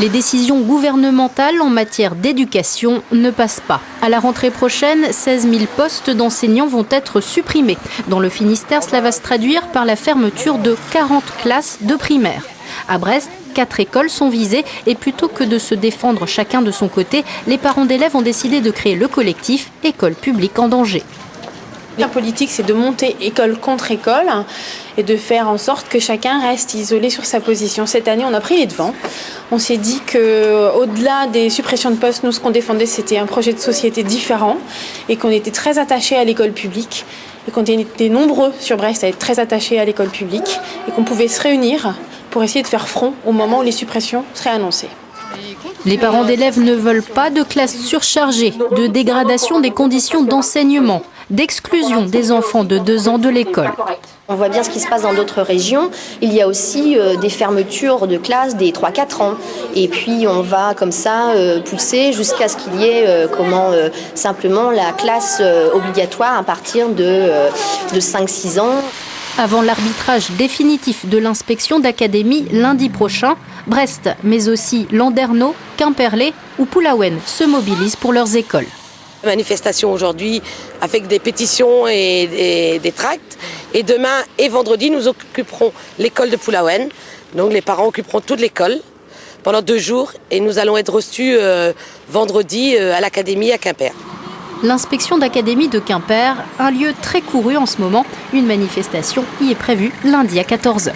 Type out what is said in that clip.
Les décisions gouvernementales en matière d'éducation ne passent pas. À la rentrée prochaine, 16 000 postes d'enseignants vont être supprimés. Dans le Finistère, cela va se traduire par la fermeture de 40 classes de primaire. À Brest, 4 écoles sont visées et plutôt que de se défendre chacun de son côté, les parents d'élèves ont décidé de créer le collectif École publique en danger. La politique, c'est de monter école contre école et de faire en sorte que chacun reste isolé sur sa position. Cette année, on a pris les devants. On s'est dit qu'au-delà des suppressions de postes, nous, ce qu'on défendait, c'était un projet de société différent et qu'on était très attachés à l'école publique et qu'on était nombreux sur Brest à être très attachés à l'école publique et qu'on pouvait se réunir pour essayer de faire front au moment où les suppressions seraient annoncées. Les parents d'élèves ne veulent pas de classes surchargées, de dégradation des conditions d'enseignement, d'exclusion des enfants de 2 ans de l'école. On voit bien ce qui se passe dans d'autres régions. Il y a aussi des fermetures de classes des 3-4 ans. Et puis on va comme ça pousser jusqu'à ce qu'il y ait simplement la classe obligatoire à partir de 5-6 ans. Avant l'arbitrage définitif de l'inspection d'académie lundi prochain, Brest, mais aussi Landerneau, Quimperlé ou Pulaouen se mobilisent pour leurs écoles. Manifestation aujourd'hui avec des pétitions et des tracts. Et demain et vendredi, nous occuperons l'école de Pulaouen. Donc les parents occuperont toute l'école pendant 2 jours et nous allons être reçus vendredi à l'académie à Quimper. L'inspection d'académie de Quimper, un lieu très couru en ce moment. Une manifestation y est prévue lundi à 14 h.